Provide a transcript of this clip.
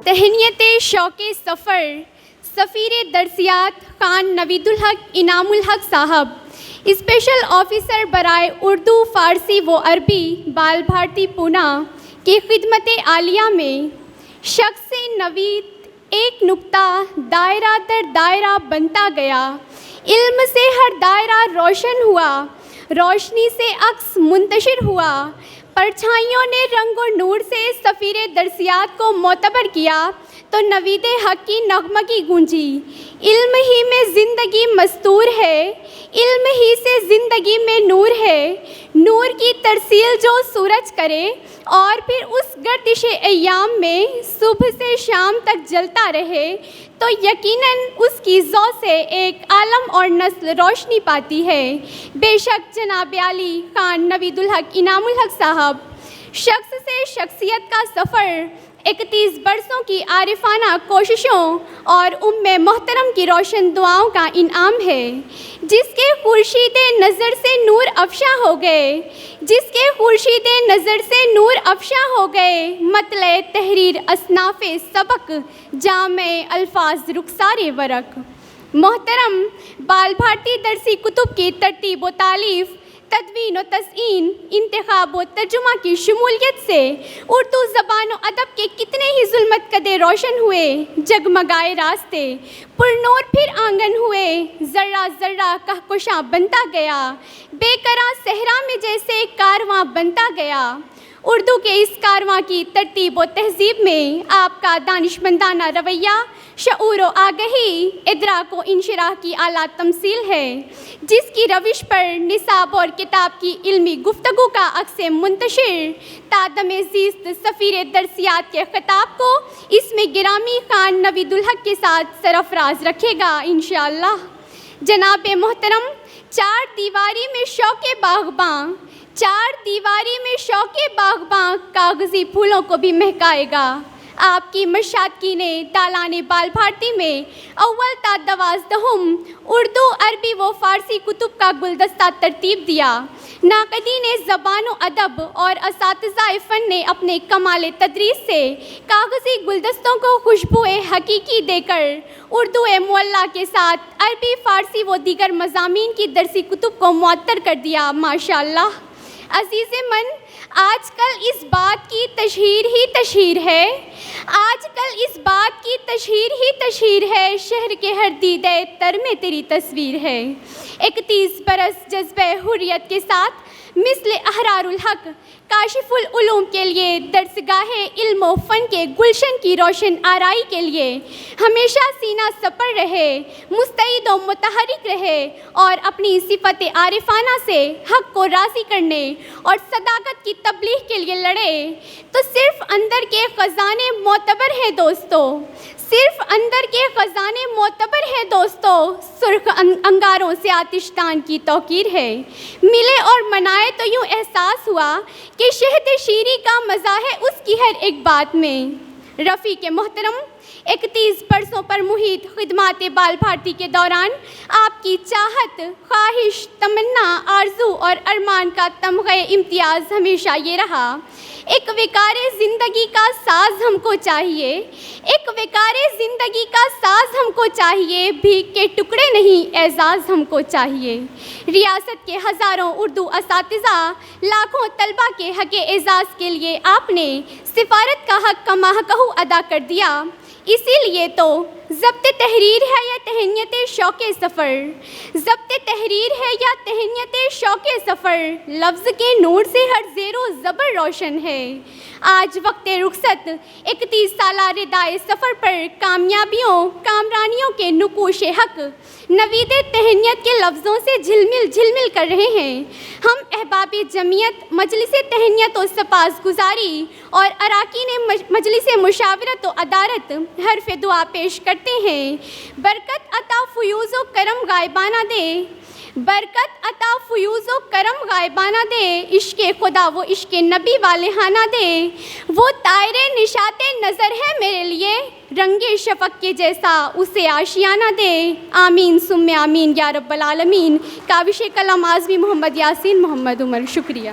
تہنیت شوق سفر سفیر درسیات خان نوید الحق انعام الحق صاحب، اسپیشل آفیسر برائے اردو فارسی و عربی بال بھارتی پونا کی خدمت عالیہ میں شخص نوید ایک نقطہ دائرہ در دائرہ بنتا گیا، علم سے ہر دائرہ روشن ہوا، روشنی سے عکس منتشر ہوا، پرچھائیوں نے رنگ و نور سے سفیر درسیات کو معتبر کیا تو نوید حق کی نغمگی گونجی۔ علم ہی میں زندگی مستور ہے، علم ہی سے زندگی میں نور ہے، نور کی ترسیل جو سورج کرے اور پھر اس گردش ایام میں صبح سے شام تک جلتا رہے تو یقیناً اس کی ضوء سے ایک عالم اور نسل روشنی پاتی ہے۔ بے شک جناب علی خان نوید الحق انعام الحق صاحب شخص سے شخصیت کا سفر 31 برسوں کی عارفانہ کوششوں اور محترم کی روشن دعاؤں کا انعام ہے، جس کے خورشید نظر سے نور افشاں ہو گئے، جس کے خورشید نظر سے نور افشاں ہو گئے، مطلع تحریر اصناف سبق جامع الفاظ رخسار ورق۔ محترم بال بھارتی درسی کتب کی ترتیب و تالیف، تدوین و تزئین، انتخاب و ترجمہ کی شمولیت سے اردو زبان و ادب کے کتنے ہی ظلمت کدے روشن ہوئے، جگمگائے راستے پرنور پھر آنگن ہوئے، ذرہ ذرہ کہکشاں بنتا گیا، بے قرار صحرا میں جیسے کارواں بنتا گیا۔ اردو کے اس کارواں کی ترتیب و تہذیب میں آپ کا دانشمندانہ رویہ، شعور و آگہی، ادراک و انشراح کی اعلیٰ تمثیل ہے، جس کی روش پر نصاب اور کتاب کی علمی گفتگو کا عکس منتشر تادم زیست سفیر درسیات کے خطاب کو اس میں گرامی خان نوید الحق کے ساتھ سرفراز رکھے گا انشاءاللہ۔ جناب محترم، چار دیواری میں شوق باغباں، چار دیواری میں شوق باغباں کاغذی پھولوں کو بھی مہکائے گا۔ آپ کی مشاطگی نے دالان بال بھارتی میں اول تا 12 اردو عربی و فارسی کتب کا گلدستہ ترتیب دیا۔ ناقدین زبان و ادب اور اساتذہ فن نے اپنے کمال تدریس سے کاغذی گلدستوں کو خوشبو حقیقی دے کر اردو معلیٰ کے ساتھ عربی، فارسی و دیگر مضامین کی درسی کتب کو معطر کر دیا۔ ماشاءاللہ۔ عزیز من، آج کل اس بات کی تشہیر ہی تشہیر ہے، آج کل اس بات کی تشہیر ہی تشہیر ہے، شہر کے ہر دیدے تر میں تیری تصویر ہے۔ 31 برس جذبہ حریت کے ساتھ مثل احرار الحق کاشف العلوم کے لیے درسگاہ علم و فن کے گلشن کی روشن آرائی کے لیے ہمیشہ سینہ سپر رہے، مستعد و متحرک رہے اور اپنی صفت عارفانہ سے حق کو راضی کرنے اور صداقت کی تبلیغ کے لیے لڑے تو صرف اندر کے خزانے معتبر ہیں دوستو، صرف اندر کے خزانے معتبر ہیں دوستو، سرخ انگاروں سے آتشدان کی توقیر ہے۔ ملے اور منائے تو یوں احساس ہوا کہ شہد شیریں کا مزہ ہے اس کی ہر ایک بات میں۔ رفیق محترم، 31 برسوں پر محیط خدمات بال بھارتی کے دوران آپ کی چاہت، خواہش، تمنا، آرزو اور ارمان کا تمغہ امتیاز ہمیشہ یہ رہا: ایک وقار زندگی کا ساز ہم کو چاہیے، ایک وقار زندگی کا ساز ہم کو چاہیے، بھیک کے ٹکڑے نہیں اعزاز ہم کو چاہیے۔ ریاست کے ہزاروں اردو اساتذہ، لاکھوں طلبہ کے حق اعزاز کے لیے آپ نے سفارت کا حق کما حقہ ادا کر دیا۔ اسی لیے تو ضبط تحریر ہے یا تہنیت شوق سفر، ضبط تحریر ہے یا تہنیت شوق سفر، لفظ کے نور سے ہر زیر و زبر روشن ہے۔ آج وقت رخصت 31 سالہ ردائے سفر پر کامیابیوں، کامرانیوں کے نقوش حق نوید تہنیت کے لفظوں سے جھلمل جھلمل کر رہے ہیں۔ ہم احباب جمعیت مجلس تہنیت و سپاس گزاری اور اراکین مجلس مشاورت و ادارت حرف دعا پیش کرتے ہیں: برکت عطا فیوز و کرم غائبانہ دے، برکت عطا فیوز و کرم غائبانہ دے، عشق خدا و عشق نبی والہانہ دے، وہ طائر نشاط نظر ہے میرے لیے، رنگ شفق کے جیسا اسے آشیانہ دے۔ آمین ثم آمین یا رب العالمین۔ کاوش کلام اعظمی محمد یاسین محمد عمر۔ شکریہ۔